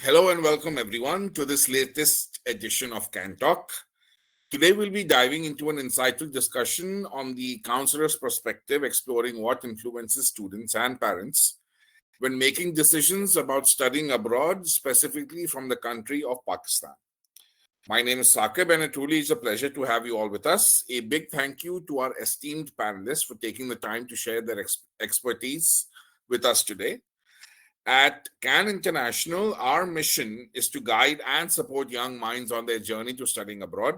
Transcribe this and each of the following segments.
Hello and welcome everyone to this latest edition of Can Talk. Today we'll be diving into an insightful discussion on the counselor's perspective, exploring what influences students and parents when making decisions about studying abroad, specifically from the country of Pakistan. My name is Saqib, and it truly is a pleasure to have you all with us. A big thank you to our esteemed panelists for taking the time to share their expertise with us today. At CAN International, our mission is to guide and support young minds on their journey to studying abroad.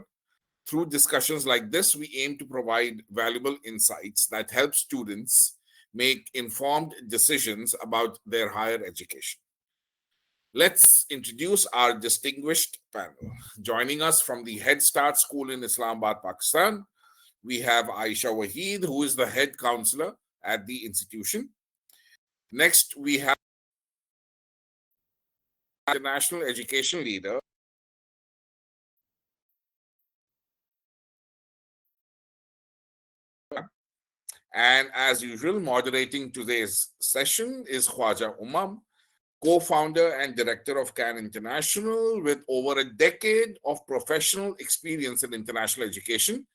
Through discussions like this, we aim to provide valuable insights that help students make informed decisions about their higher education. Let's introduce our distinguished panel. Joining us from the Head Start School in Islamabad, Pakistan, we have Aisha Waheed, who is the head counselor at the institution. Next, we have international education leader and as usual moderating today's session is Khwaja Umam, co-founder and director of CAN International with over a decade of professional experience in international education.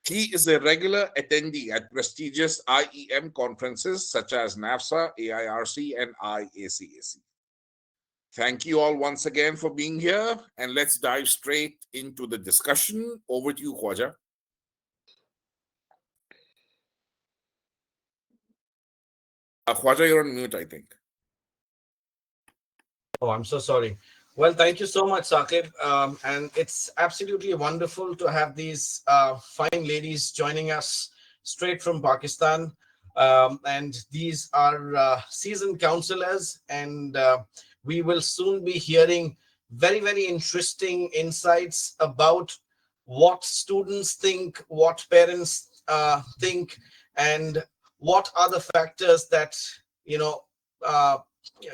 He is a regular attendee at prestigious IEM conferences such as NAFSA, AIRC, and IACAC. Thank you all once again for being here, and let's dive straight into the discussion. Over to you, Khwaja. Khwaja, you're on mute, I think. Oh, I'm so sorry. Well, thank you so much, Saqib. And it's absolutely wonderful to have these fine ladies joining us straight from Pakistan. And these are seasoned counselors, and we will soon be hearing very, very interesting insights about what students think, what parents think, and what are the factors that, you know, uh,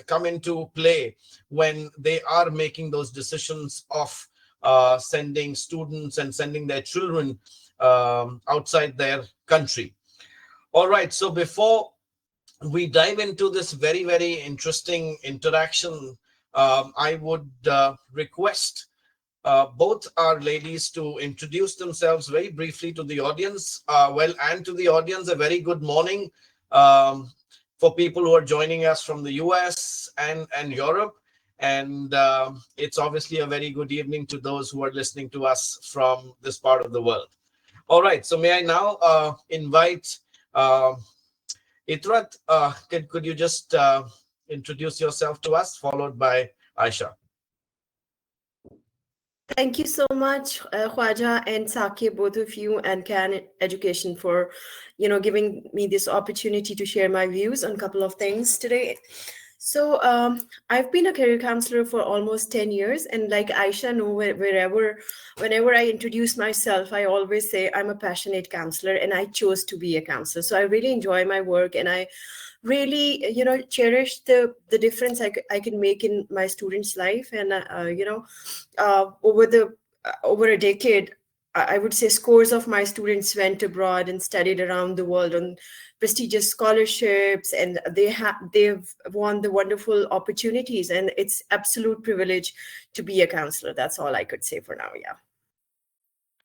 come into play when they are making those decisions of sending students and sending their children outside their country. All right, so before we dive into this very, very interesting interaction, I would request both our ladies to introduce themselves very briefly to the audience. And to the audience, a very good morning. For people who are joining us from the US and Europe. And it's obviously a very good evening to those who are listening to us from this part of the world. All right, so may I now invite uh, Itrat, could you just introduce yourself to us, followed by Aisha? Thank you so much, Khwaja and Saki, both of you, and Can Education for, giving me this opportunity to share my views on a couple of things today. So I've been a career counselor for almost 10 years, and like Aisha know, whenever I introduce myself, I always say I'm a passionate counselor, and I chose to be a counselor. So I really enjoy my work, and I really cherish the difference I can make in my students' life. And over a decade, I would say scores of my students went abroad and studied around the world on prestigious scholarships, and they've won the wonderful opportunities, and it's absolute privilege to be a counselor. That's all I could say for now. Yeah.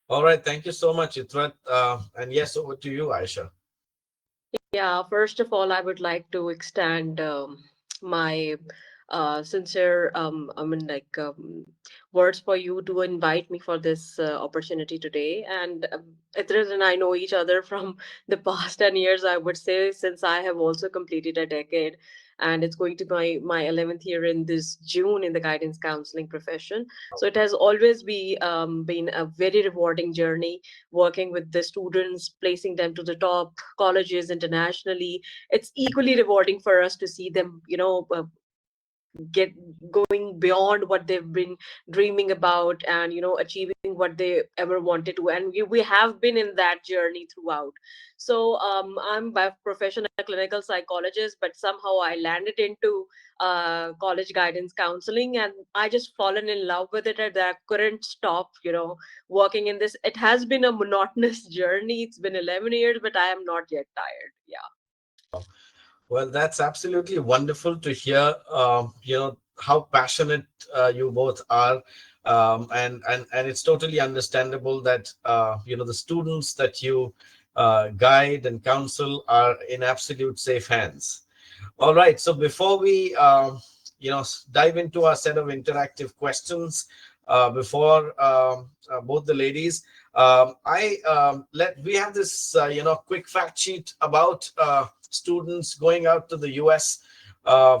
All right, thank you so much, Itrat. And yes, over to you, Aisha. Yeah, first of all, I would like to extend my sincere, words for you to invite me for this opportunity today. And Idris and I know each other from the past 10 years, I would say, since I have also completed a decade. And it's going to be my 11th year in this June in the guidance counseling profession. So it has always been a very rewarding journey working with the students, placing them to the top colleges internationally. It's equally rewarding for us to see them, get going beyond what they've been dreaming about, and achieving what they ever wanted to. And we have been in that journey throughout. So I'm by profession a clinical psychologist, but somehow I landed into college guidance counseling, and I just fallen in love with it, and I couldn't stop working in this. It has been a monotonous journey. It's been 11 years, but I am not yet tired. Yeah. Well, that's absolutely wonderful to hear. How passionate you both are, and it's totally understandable that the students that you guide and counsel are in absolute safe hands. All right. So before we, dive into our set of interactive questions, before both the ladies, I let we have this, quick fact sheet about students going out to the U.S.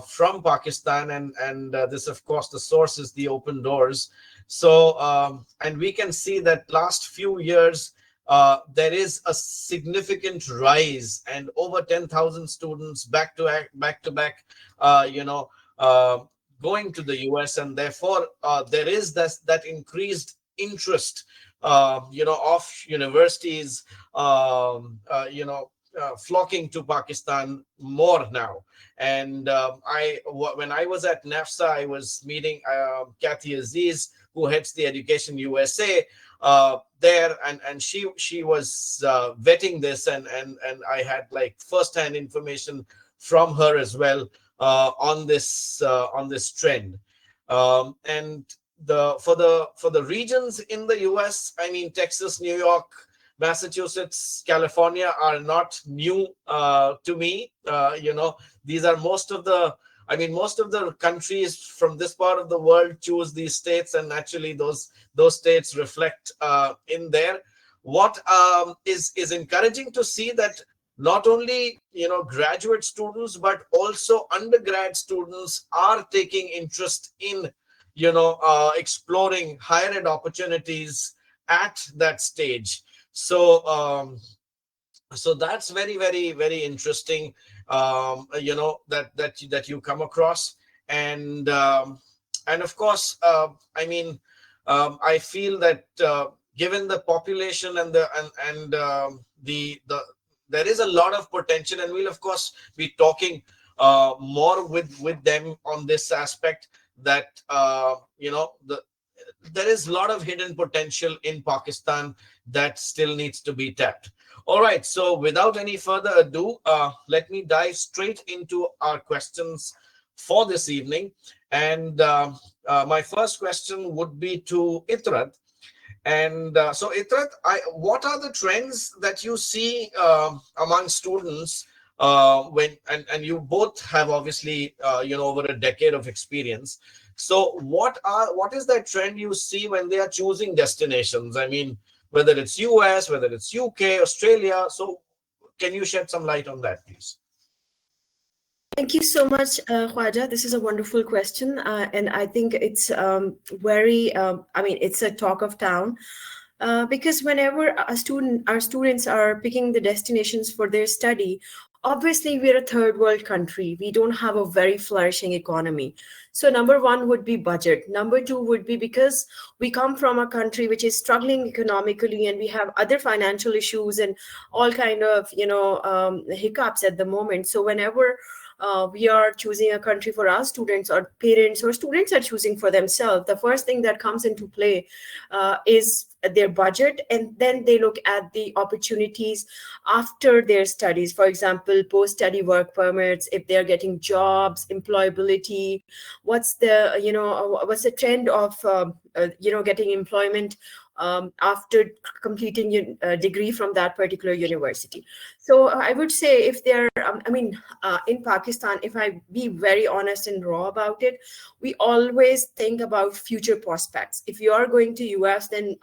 From Pakistan, and this, of course, the source is the Open Doors. So, and we can see that last few years there is a significant rise, and over 10,000 students back to back, uh, going to the US, and therefore there is that increased interest, of universities, flocking to Pakistan more now. And when I was at NAFSA, I was meeting Kathy Aziz, who heads the Education USA there, and she was vetting this, and I had like first-hand information from her as well on this trend. And the for the regions in the US, I mean, Texas, New York, Massachusetts, California are not new to me. These are most of the countries from this part of the world choose these states, and naturally those states reflect in there. What is encouraging to see that not only graduate students but also undergrad students are taking interest in exploring higher ed opportunities at that stage. So that's very, very, very interesting, that you come across. And of course, I feel that given the population and the there is a lot of potential, and we'll of course be talking more with them on this aspect, that there is a lot of hidden potential in Pakistan that still needs to be tapped. All right, so without any further ado, let me dive straight into our questions for this evening. And my first question would be to Itrat. And so, Itrat, what are the trends that you see among students and you both have obviously over a decade of experience. So what is that trend you see when they are choosing destinations? I mean, whether it's US, whether it's UK, Australia. So can you shed some light on that, please? Thank you so much, Khwaja. This is a wonderful question. And I think it's it's a talk of town. Because whenever our students are picking the destinations for their study, obviously we're a third world country. We don't have a very flourishing economy. So number one would be budget. Number two would be because we come from a country which is struggling economically, and we have other financial issues and all kind of hiccups at the moment. So whenever we are choosing a country for our students, or parents or students are choosing for themselves, the first thing that comes into play is their budget, and then they look at the opportunities after their studies. For example, post-study work permits, if they're getting jobs, employability, what's the trend of getting employment after completing a degree from that particular university. So I would say, if they're, in Pakistan, if I be very honest and raw about it, we always think about future prospects. If you are going to US, then,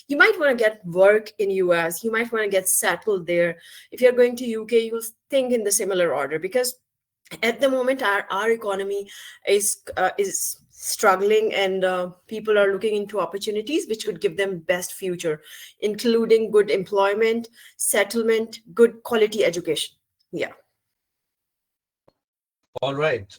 you might want to get work in US, you might want to get settled there. If you're going to UK, you'll think in the similar order, because at the moment our economy is struggling, and people are looking into opportunities which would give them best future, including good employment, settlement, good quality education. Yeah. All right.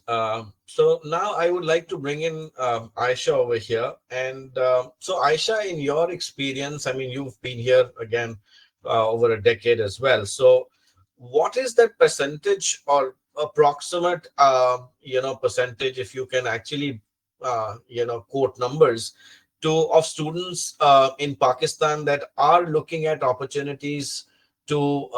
So now I would like to bring in Aisha over here. And so Aisha, in your experience, you've been here again over a decade as well. So what is that percentage, or approximate percentage, if you can actually quote numbers, of students in Pakistan that are looking at opportunities to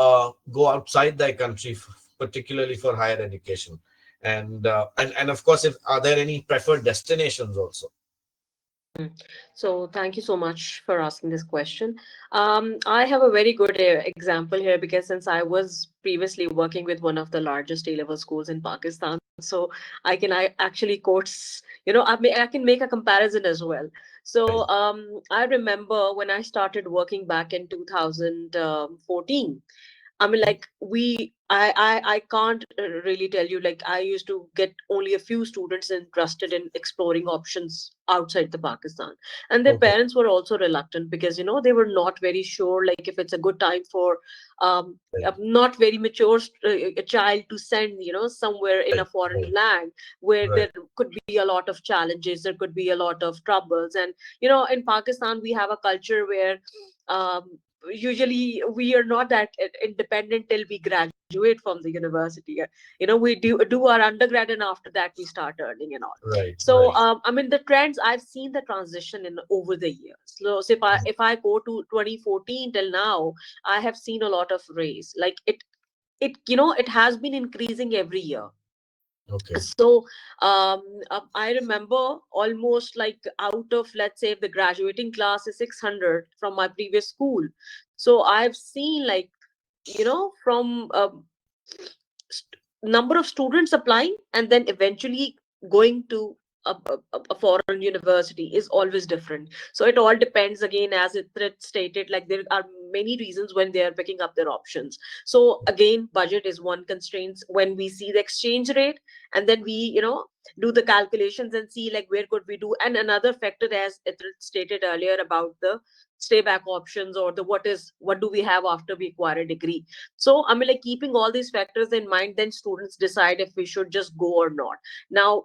go outside their country, particularly for higher education? And of course, if are there any preferred destinations also? So thank you so much for asking this question. I have a very good example here because since I was previously working with one of the largest A-level schools in Pakistan, so I actually quotes, I can make a comparison as well. So I remember when I started working back in 2014. I mean, like I can't really tell you. Like I used to get only a few students interested in exploring options outside the Pakistan, and their Okay. parents were also reluctant because they were not very sure, like if it's a good time for Right. a not very mature a child to send, somewhere in a Right. foreign Right. land where Right. there could be a lot of challenges, there could be a lot of troubles, and in Pakistan we have a culture where um, usually we are not that independent till we graduate from the university. We do our undergrad, and after that we start earning and all. Right. So Right. I mean, the trends, I've seen the transition in over the years. So if I go to 2014 till now, I have seen a lot of raise. Like it has been increasing every year. Okay. So I remember almost like out of, let's say, if the graduating class is 600 from my previous school, so I've seen, like, from number of students applying and then eventually going to a foreign university is always different. So it all depends, again, as it stated, like there are many reasons when they are picking up their options. So again, budget is one constraint. When we see the exchange rate, and then we do the calculations and see like where could we do. And another factor, as it stated earlier, about the stay back options, or the what do we have after we acquire a degree. So I mean, like, keeping all these factors in mind, then students decide if we should just go or not. Now,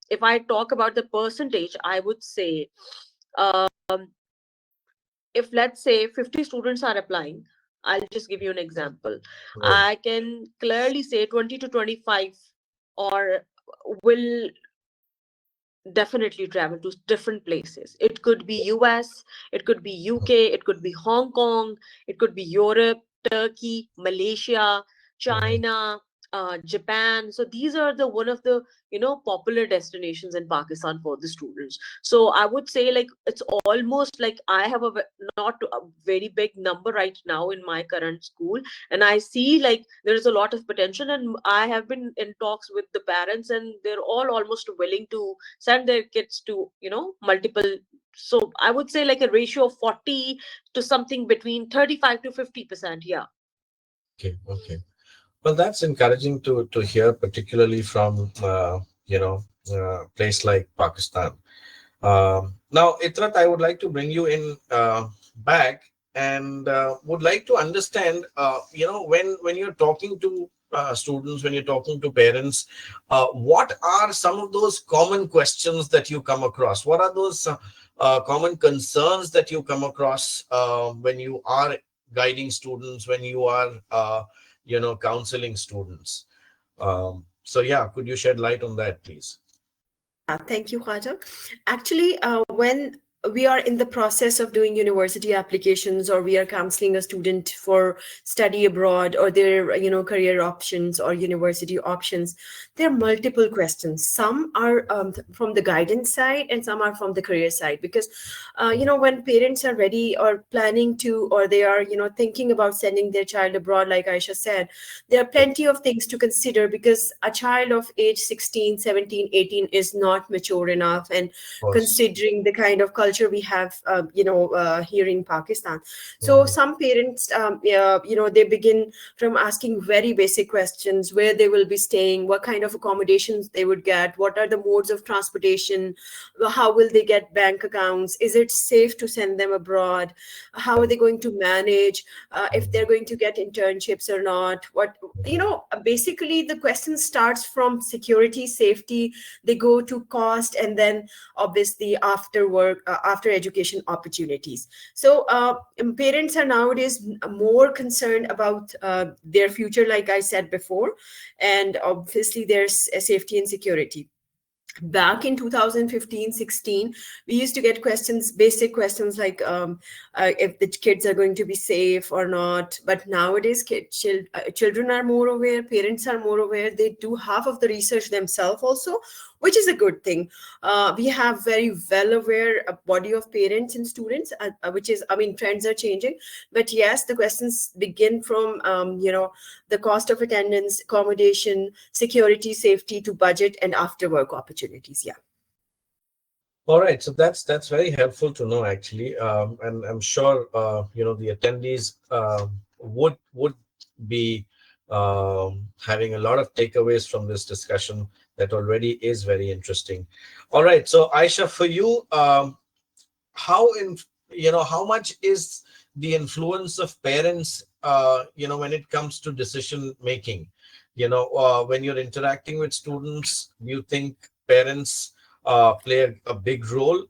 if I talk about the percentage, I would say, um, if let's say 50 students are applying, I'll just give you an example. Right. I can clearly say 20 to 25 or will definitely travel to different places. It could be US, it could be UK, it could be Hong Kong, it could be Europe, Turkey, Malaysia, Mhm. China, Japan. So these are the one of the popular destinations in Pakistan for the students. So I would say, like, it's almost like I have not a very big number right now in my current school, and I see like there is a lot of potential, and I have been in talks with the parents, and they're all almost willing to send their kids to multiple. So I would say like a ratio of 40 to something between 35 to 50%. Yeah. Okay. Okay. Well, that's encouraging to hear, particularly from place like Pakistan. Now, Itrat, I would like to bring you in back, and would like to understand, when you're talking to students, when you're talking to parents, what are some of those common questions that you come across? What are those common concerns that you come across when you are guiding students, when you are counseling students? So yeah, could you shed light on that, please? Thank you, Khwaja. Actually, when we are in the process of doing university applications, or we are counseling a student for study abroad, or their career options or university options, there are multiple questions. Some are from the guidance side, and some are from the career side. Because when parents are ready or planning to, or they are thinking about sending their child abroad, like Aisha said, there are plenty of things to consider, because a child of age 16, 17, 18 is not mature enough, and Of course. considering the kind of culture we have here in Pakistan. So Mhm. some parents they begin from asking very basic questions: where they will be staying, what kind of accommodations they would get, what are the modes of transportation, how will they get bank accounts, is it safe to send them abroad, how are they going to manage, if they're going to get internships or not, what basically the question starts from security, safety, they go to cost, and then obviously after work, after education opportunities. So parents are nowadays more concerned about their future, like I said before, and obviously there's safety and security. back in 2015-16, we used to get questions, basic questions like if the kids are going to be safe or not. But nowadays children are more aware, parents are more aware. They do half of the research themselves also, which is a good thing. We have very well aware body of parents and students, which is, I mean, trends are changing. But yes, the questions begin from the cost of attendance, accommodation, security, safety, to budget and after work opportunities. Yeah. All right, so that's very helpful to know actually, and I'm sure the attendees would be having a lot of takeaways from this discussion that already is very interesting. All right, so Aisha, for you, how much is the influence of parents when it comes to decision making? When you're interacting with students, do you think parents play a big role?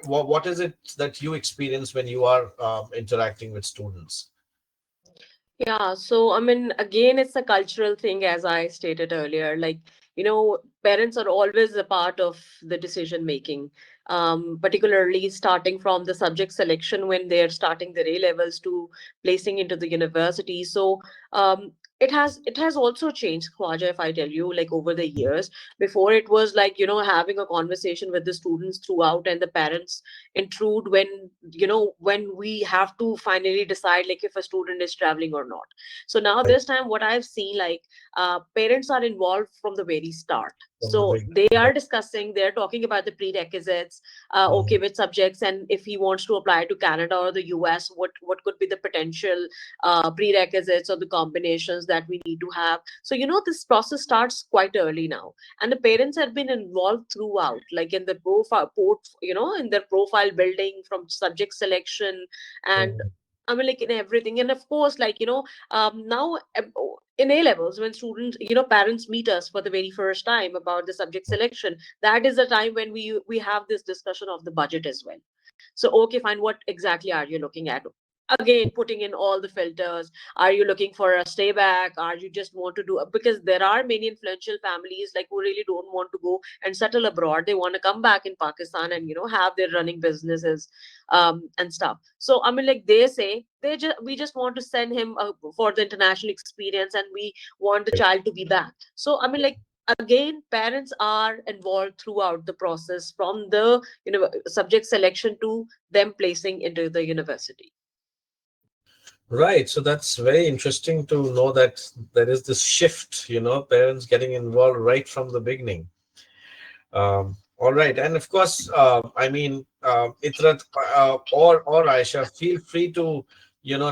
What is it that you experience when you are interacting with students? Yeah, so I mean, again, it's a cultural thing, as I stated earlier. Like, parents are always a part of the decision making, particularly starting from the subject selection when they're starting their A levels to placing into the university. So, it has also changed, Khwaja, if I tell you, like over the years. Before it was like, having a conversation with the students throughout, and the parents intrude when we have to finally decide like if a student is traveling or not. So now Right. this time what I've seen, like parents are involved from the very start. From the So big. they are discussing, they're talking about the prerequisites, okay, which subjects, and if he wants to apply to Canada or the US, what could be the potential prerequisites or the combinations that we need to have. So this process starts quite early now, and the parents have been involved throughout, like in the in their profile building, from subject selection, and Mhm. I mean, like in everything. And of course, like now in A levels, when students, parents meet us for the very first time about the subject selection, that is the time when we have this discussion of the budget as well. So, okay, fine. What exactly are you looking at? Again, putting in all the filters. Are you looking for a stay back? Are you just want to do, because there are many influential families like who really don't want to go and settle abroad. They want to come back in Pakistan and have their running businesses and stuff. So I mean, like they say, we just want to send him for the international experience, and we want the child to be back. So I mean, like again, parents are involved throughout the process, from the subject selection to them placing into the university. Right. So that's very interesting to know that there is this shift, parents getting involved right from the beginning. All right. And of course, I mean, Itrat or Aisha, feel free to,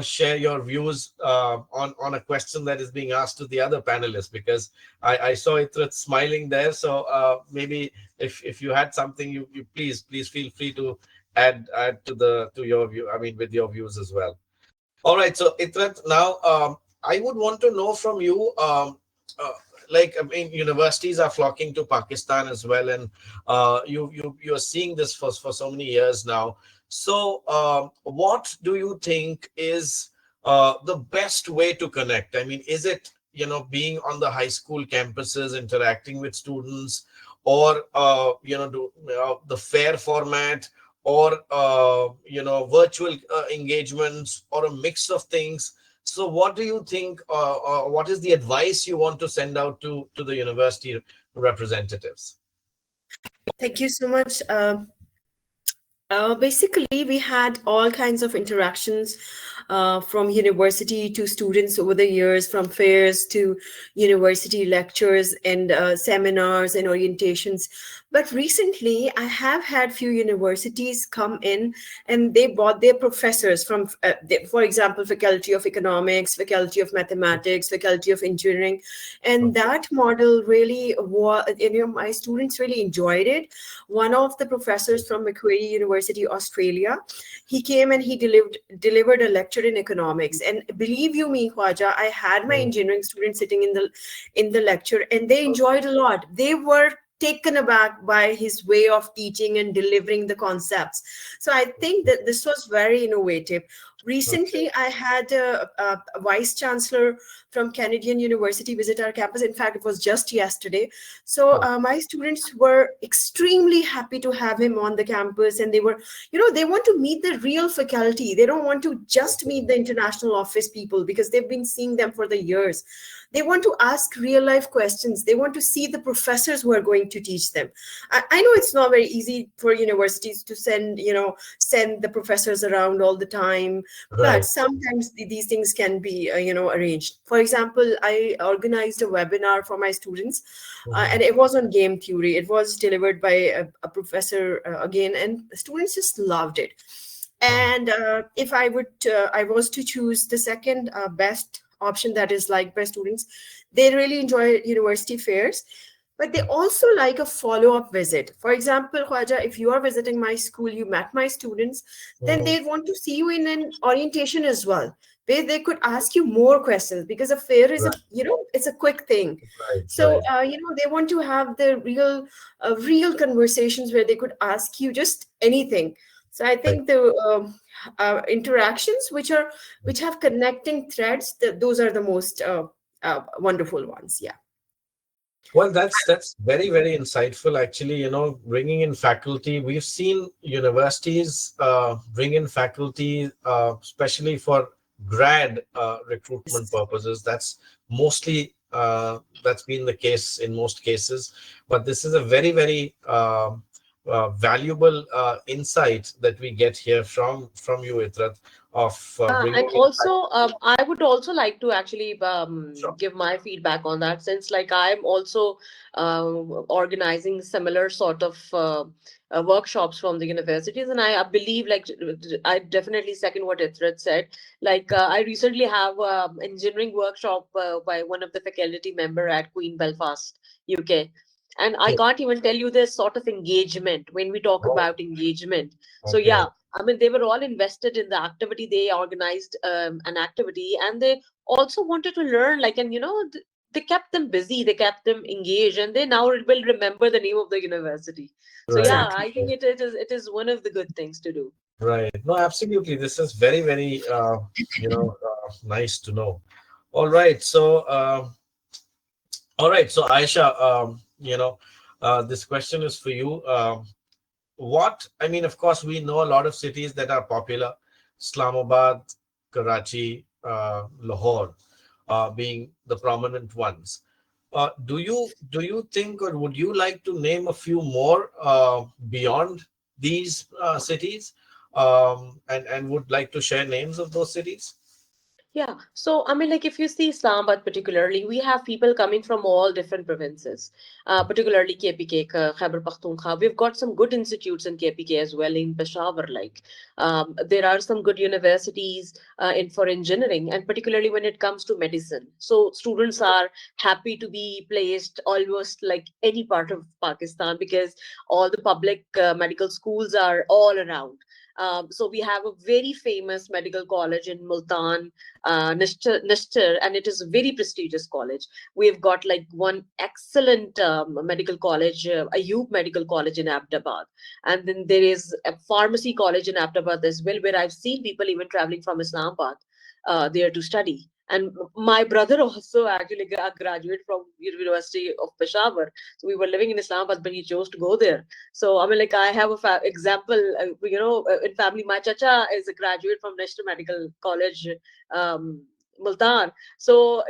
share your views on a question that is being asked to the other panelists, because I saw Itrat smiling there. So maybe if you had something, you please feel free to add to your view. I mean, with your views as well. All right, so Itrat, now I would want to know from you, like I mean, universities are flocking to Pakistan as well, and you're seeing this for so many years now. So, what do you think is the best way to connect? I mean, is it being on the high school campuses, interacting with students, or the fair format, or virtual engagements, or a mix of things? So what do you think, what is the advice you want to send out to the university representatives? Thank you so much. Basically, we had all kinds of interactions from university to students over the years, from fairs to university lectures and seminars and orientations. But recently, I have had few universities come in and they brought their professors from, for example, Faculty of Economics, Faculty of Mathematics, Faculty of Engineering. And that model really was, my students really enjoyed it. One of the professors from Macquarie University, Australia, he came and he delivered a lecture in economics. And believe you me, Khwaja, I had my engineering students sitting in the lecture, and they enjoyed a lot. They were taken aback by his way of teaching and delivering the concepts. So I think that this was very innovative. Recently, I had a vice chancellor from Canadian University visit our campus. In fact, it was just yesterday. So my students were extremely happy to have him on the campus, and they were, they want to meet the real faculty. They don't want to just meet the international office people because they've been seeing them for the years. They want to ask real life questions. They want to see the professors who are going to teach them. I know it's not very easy for universities to send the professors around all the time, but sometimes these things can be arranged. For example, I organized a webinar for my students, and it was on game theory. It was delivered by a professor again, and the students just loved it. And if I was to choose the second best option that is liked by students, they really enjoy university fairs, but they also like a follow-up visit. For example, Khwaja, if you are visiting my school, you met my students, then they want to see you in an orientation as well, where they could ask you more questions, because a fair is it's a quick thing. So they want to have the real conversations where they could ask you just anything. So I think the interactions which have connecting threads, those are the most wonderful ones. Yeah. Well, that's very, very insightful. Actually, bringing in faculty. We've seen universities bring in faculty, especially for grad recruitment purposes. That's mostly that's been the case in most cases. But this is a very, very valuable insight that we get here from you, Itrat, of and also I would also like to actually give my feedback on that, since like I'm also organizing similar sort of workshops from the universities, and I believe, like, I definitely second what Itrat said. Like I recently have engineering workshop by one of the faculty member at Queen Belfast, UK. And I can't even tell you this sort of engagement when we talk about engagement. So yeah, I mean, they were all invested in the activity. They organized an activity, and they also wanted to learn, like, and they kept them busy, they kept them engaged, and they now will remember the name of the university. So yeah, I think it is one of the good things to do. Right. No, absolutely. This is very, very nice to know. All right. So Aisha, this question is for you. Of course, we know a lot of cities that are popular: Islamabad, Karachi, Lahore, being the prominent ones. Do you think, or would you like to name a few more beyond these cities, and would like to share names of those cities? Yeah. So, I mean, like, if you see Islamabad particularly, we have people coming from all different provinces, particularly KPK, Khyber Pakhtunkhwa. We've got some good institutes in KPK as well, in Peshawar. Like, there are some good universities for engineering, and particularly when it comes to medicine. So, students are happy to be placed almost like any part of Pakistan, because all the public medical schools are all around. So we have a very famous medical college in Multan, Nishtar, and it is a very prestigious college. We've got like one excellent medical college, Ayub Medical College in Ahmedabad. And then there is a pharmacy college in Ahmedabad as well, where I've seen people even traveling from Islamabad there to study. And my brother also actually graduated from University of Peshawar. So we were living in Islamabad, but he chose to go there. So I mean, like, I have a example, in family, my chacha is a graduate from National Medical College, Multan. So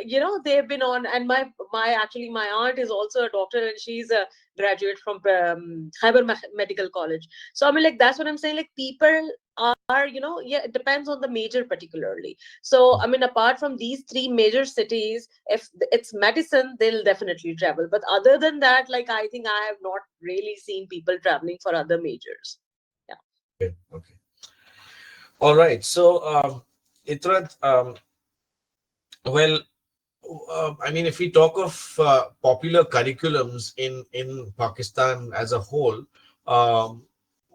they've been on, and my aunt is also a doctor, and she's a graduate from Khyber Medical College. So I mean, like, that's what I'm saying. Like, people are, it depends on the major particularly. So I mean, apart from these three major cities, if it's medicine, they'll definitely travel. But other than that, like, I think I have not really seen people traveling for other majors. Yeah. Okay. All right. So Itrat, well, I mean, if we talk of popular curriculums in Pakistan as a whole,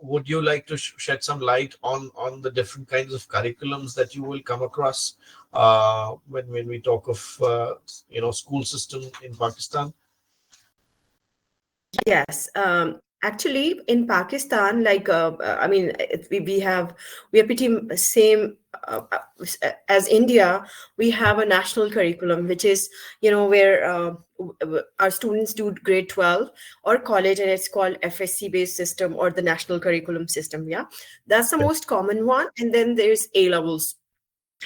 would you like to shed some light on the different kinds of curriculums that you will come across when we talk of school system in Pakistan? Yes. Actually, in Pakistan, like I mean, we are pretty same as India. We have a national curriculum, which is where our students do grade 12 or college, and it's called FSC based system or the national curriculum system. Yeah, that's the most common one, and then there's A levels,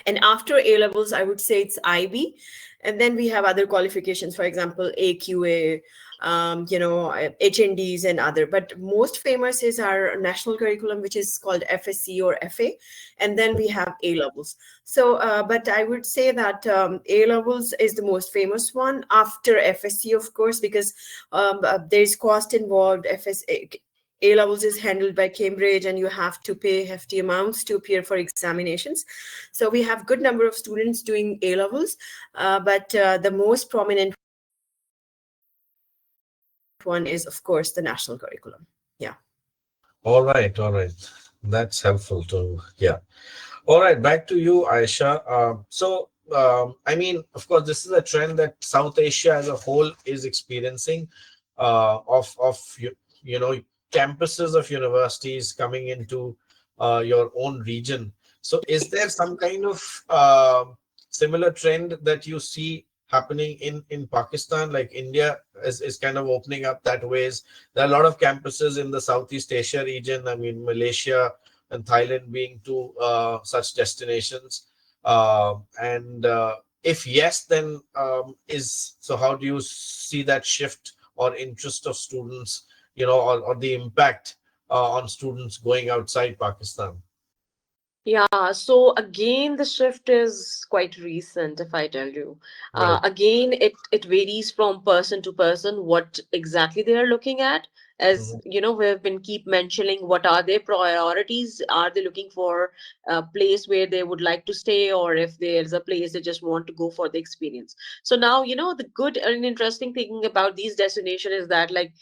and after A levels, I would say it's IB, and then we have other qualifications, for example, AQA, HNDs and other. But most famous is our national curriculum, which is called FSC or FA, and then we have A levels. So, but I would say that A levels is the most famous one after FSC, of course, because there's cost involved. A levels is handled by Cambridge, and you have to pay hefty amounts to appear for examinations. So we have good number of students doing A levels, but the most prominent one is, of course, the national curriculum. Yeah. All right, all right. That's helpful to hear. All right, back to you, Aisha. I mean, of course, this is a trend that South Asia as a whole is experiencing, of campuses of universities coming into your own region. So, is there some kind of similar trend that you see happening in Pakistan? Like India is kind of opening up that ways. There are a lot of campuses in the Southeast Asia region. I mean, Malaysia and Thailand being two such destinations. And if yes, then how do you see that shift or interest of students, or the impact on students going outside Pakistan? Yeah, so again, the shift is quite recent, if I tell you. Right. Again, it varies from person to person what exactly they are looking at. As Mhm. we've been keep mentioning what are their priorities. Are they looking for a place where they would like to stay, or if there's a place they just want to go for the experience? So now, the good and interesting thing about these destinations is that, like,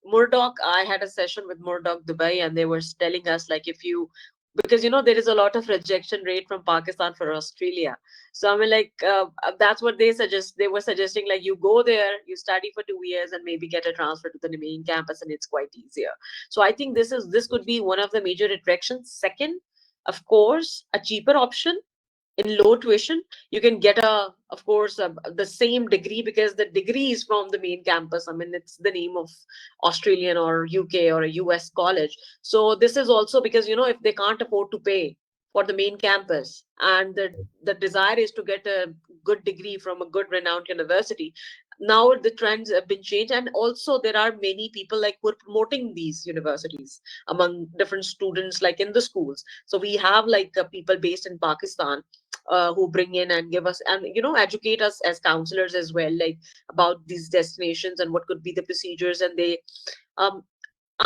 Murdoch, I had a session with Murdoch Dubai, and they were telling us, like, if you, because there is a lot of rejection rate from Pakistan for Australia. So I mean, like, that's what they suggest. They were suggesting, like, you go there, you study for 2 years, and maybe get a transfer to the main campus, and it's quite easier. So I think this could be one of the major attractions. Second, of course, a cheaper option in low tuition. You can get, of course, the same degree, because the degree is from the main campus. I mean, it's the name of Australian or UK or a US college. So this is also because, if they can't afford to pay for the main campus, and the desire is to get a good degree from a good renowned university, now the trends have been changed. And also there are many people, like, who are promoting these universities among different students, like in the schools. So we have, like, people based in Pakistan, who bring in and give us, and educate us as counselors as well, like, about these destinations and what could be the procedures. And they, I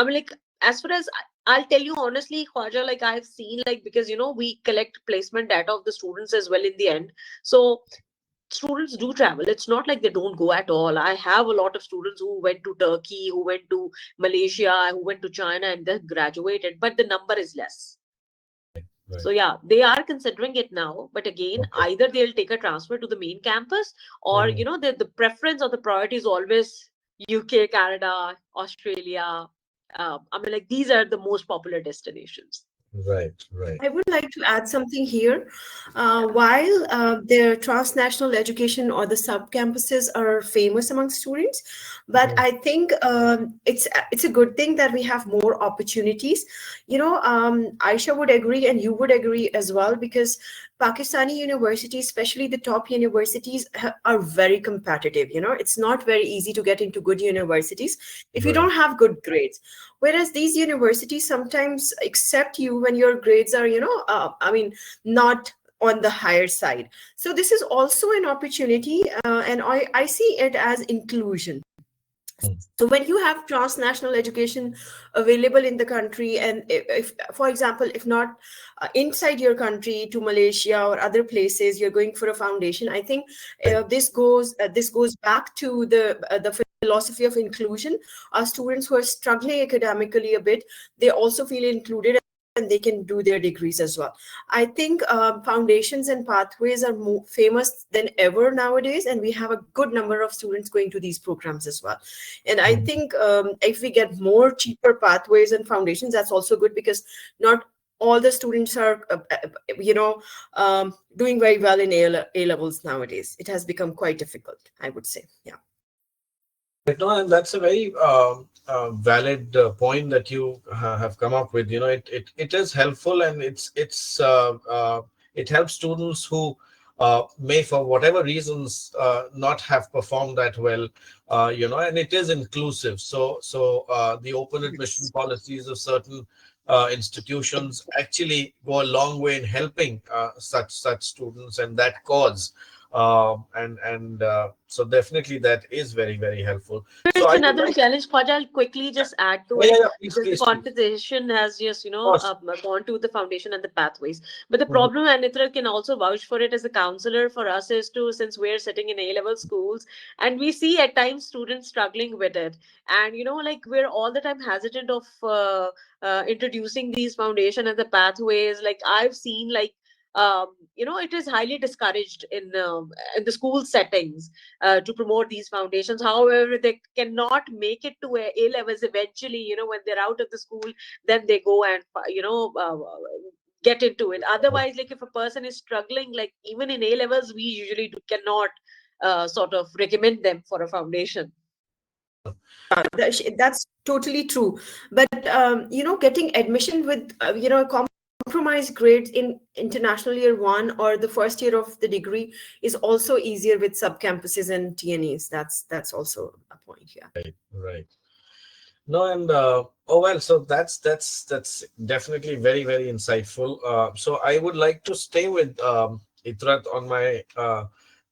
mean, like, as far as I'll tell you honestly, Khwaja, like, I've seen, like, because we collect placement data of the students as well in the end. So students do travel. It's not like they don't go at all. I have a lot of students who went to Turkey, who went to Malaysia, who went to China, and then graduated, but the number is less. Right. So yeah, they are considering it now. But again, Okay. either they'll take a transfer to the main campus, or Mhm. the preference or the priority is always UK, Canada, Australia. I mean, like, these are the most popular destinations. Right, right. I would like to add something here. While the transnational education or the sub campuses are famous among students, but Mhm. I think it's a good thing that we have more opportunities. Aisha would agree, and you would agree as well, because Pakistani universities, especially the top universities, are very competitive. It's not very easy to get into good universities if you Right. don't have good grades. Whereas these universities sometimes accept you when your grades are, not on the higher side. So this is also an opportunity, and I see it as inclusion. Mm. So when you have transnational education available in the country, and if for example, if not inside your country, to Malaysia or other places, you're going for a foundation, I think this goes back to the philosophy of inclusion. Our students who are struggling academically a bit, they also feel included and they can do their degrees as well. I think foundations and pathways are more famous than ever nowadays, and we have a good number of students going to these programs as well. And I think if we get more cheaper pathways and foundations, that's also good, because not all the students are, doing very well in A levels nowadays. It has become quite difficult, I would say. Yeah. No, and that's a very valid point that you have come up with. It is helpful, and it helps students who may, for whatever reasons, not have performed that well. And it is inclusive. So the open admission policies of certain institutions actually go a long way in helping such students and that cause. So definitely that is very, very helpful. It's So I would another like, challenge, Khwaja. I'll quickly just add to yeah, it, yeah, please, because the please, please. conversation has just, Of course. gone to the foundation and the pathways. But the Mhm. problem, and Nitra can also vouch for it as a counselor, for us is to, since we're sitting in A-level schools, and we see at times students struggling with it. And, like we're all the time hesitant of introducing these foundation and the pathways. Like I've seen, like, it is highly discouraged in the school settings to promote these foundations. However, they cannot make it to A levels eventually. When they're out of the school, then they go and get into it. Otherwise, like if a person is struggling, like even in A levels, we usually cannot sort of recommend them for a foundation. That's totally true. But getting admission with compromise grades in international year 1 or the first year of the degree is also easier with sub-campuses and TNAs. That's also a point. Yeah. Right. No, and so that's definitely very, very insightful. So I would like to stay with Itrat on my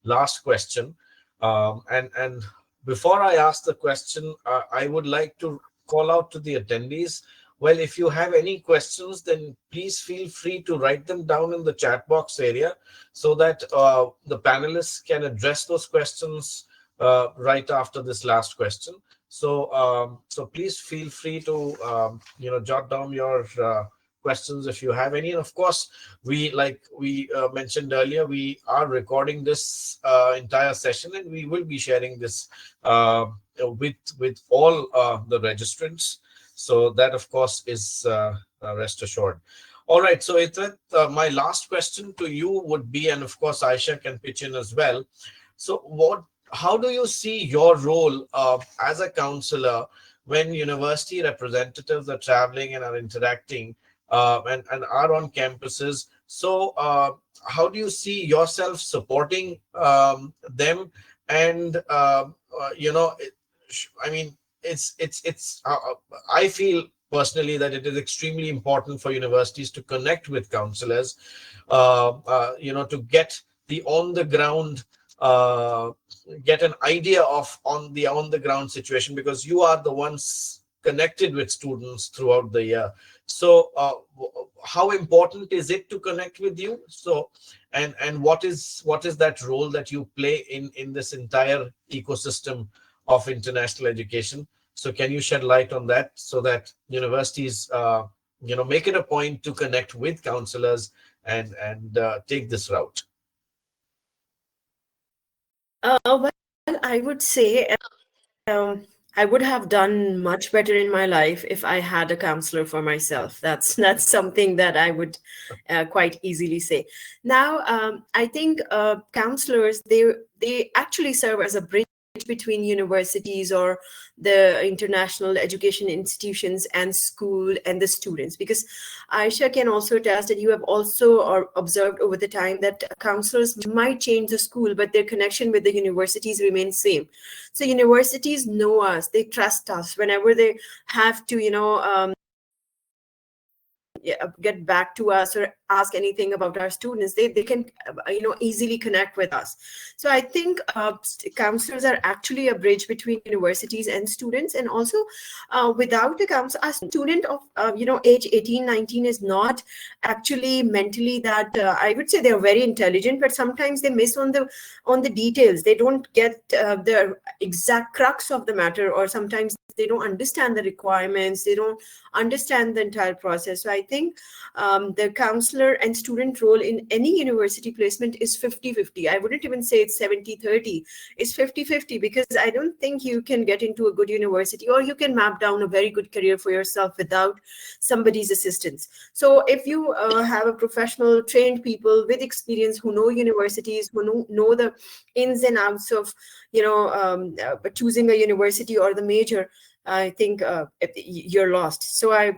last question, and before I ask the question, I would like to call out to the attendees. Well, if you have any questions, then please feel free to write them down in the chat box area, so that the panelists can address those questions right after this last question. So please feel free to jot down your questions if you have any. And of course, we mentioned earlier, we are recording this entire session, and we will be sharing this with all the registrants. So that, of course, is rest assured. All right. So Itrat, my last question to you would be, and of course Aisha can pitch in as well. So how do you see your role as a counselor when university representatives are traveling and are interacting and are on campuses? So how do you see yourself supporting them? And I feel personally that it is extremely important for universities to connect with counselors, to get the on the ground, get an idea of on the ground situation, because you are the ones connected with students throughout the year. So how important is it to connect with you? So and what is that role that you play in this entire ecosystem of international education? So can you shed light on that, so that universities make it a point to connect with counselors and take this route? Well, I would say I would have done much better in my life if I had a counselor for myself. That's something that I would quite easily say. Now, I think counselors, they actually serve as a bridge between universities or the international education institutions and school and the students, because Aisha can also attest that you have also observed over the time that counselors might change the school, but their connection with the universities remains same. So universities know us, they trust us whenever they have to get back to us or ask anything about our students. They can easily connect with us. So I think counselors are actually a bridge between universities and students. And also without a counselor, a student of age 18, 19 is not actually mentally that I would say they're very intelligent, but sometimes they miss on the details. They don't get the exact crux of the matter, or sometimes they don't understand the requirements, they don't understand the entire process. So I think the counselor and student role in any university placement is 50-50. I wouldn't even say it's 70-30. It's 50-50, because I don't think you can get into a good university or you can map down a very good career for yourself without somebody's assistance. So if you have a professional trained people with experience who know universities, who know the ins and outs of choosing a university or the major, I think you're lost. So I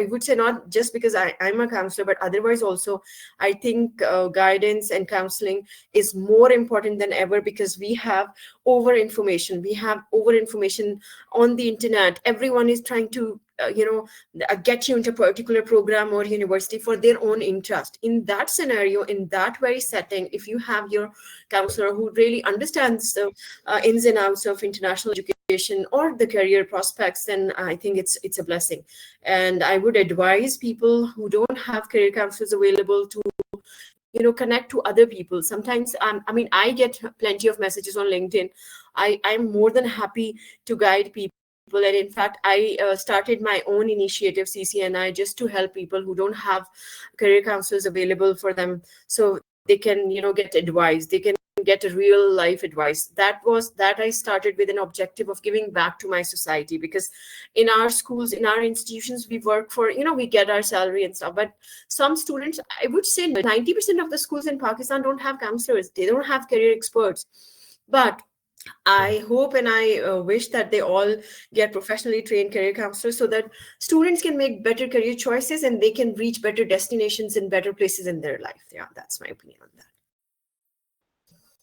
would say, not just because I'm a counselor, but otherwise also, I think guidance and counseling is more important than ever, because we have over information. We have over information on the internet. Everyone is trying to get you into a particular program or university for their own interest. In that scenario, in that very setting, if you have your counselor who really understands the ins and outs of international education or the career prospects, then I think it's a blessing. And I would advise people who don't have career counselors available to connect to other people. Sometimes I get plenty of messages on LinkedIn. I'm more than happy to guide people. And in fact, I started my own initiative, CCNI, just to help people who don't have career counselors available for them, so they can get advice. They can get a real life advice. That I started with an objective of giving back to my society, because in our schools, in our institutions, we work for, we get our salary and stuff. But some students, I would say 90% of the schools in Pakistan don't have counselors. They don't have career experts. But I hope and I wish that they all get professionally trained career counselors, so that students can make better career choices and they can reach better destinations and better places in their life. Yeah, that's my opinion on that.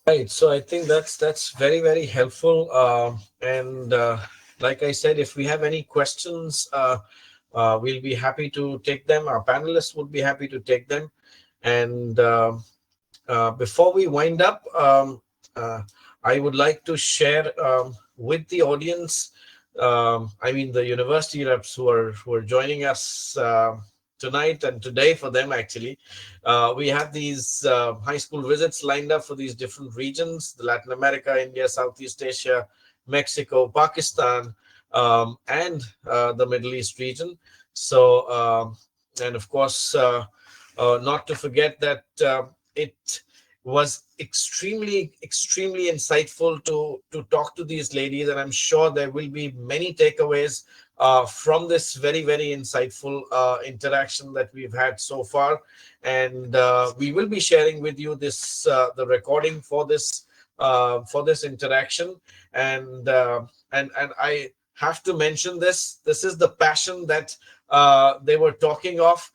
Right. So I think that's very, very helpful. And like I said, if we have any questions, we'll be happy to take them. Our panelists would be happy to take them. And before we wind up, I would like to share with the audience, the university reps who are joining us tonight and today. For them, actually, we have these high school visits lined up for these different regions: the Latin America, India, Southeast Asia, Mexico, Pakistan, and the Middle East region. So, and of course, not to forget that it was extremely insightful to talk to these ladies, and I'm sure there will be many takeaways from this very, very insightful interaction that we've had so far. And we will be sharing with you this the recording for this interaction. And I have to mention this is the passion that they were talking of.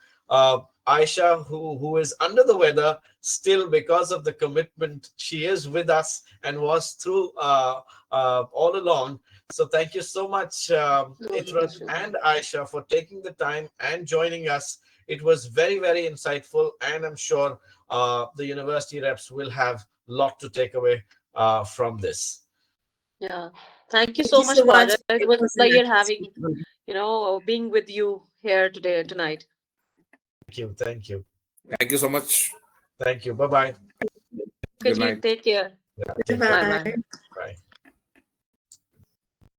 Aisha, who is under the weather still because of the commitment, she is with us and was through all along. So thank you so much, Itrat and Aisha, for taking the time and joining us. It was very, very insightful, and I'm sure the university reps will have a lot to take away from this. Yeah. Thank you so much, Khwaja. It was a pleasure having, being with you here tonight. Thank you. Thank you so much. Thank you. Bye-bye. Good night. Take care. Yeah, take care. Bye. Bye-bye.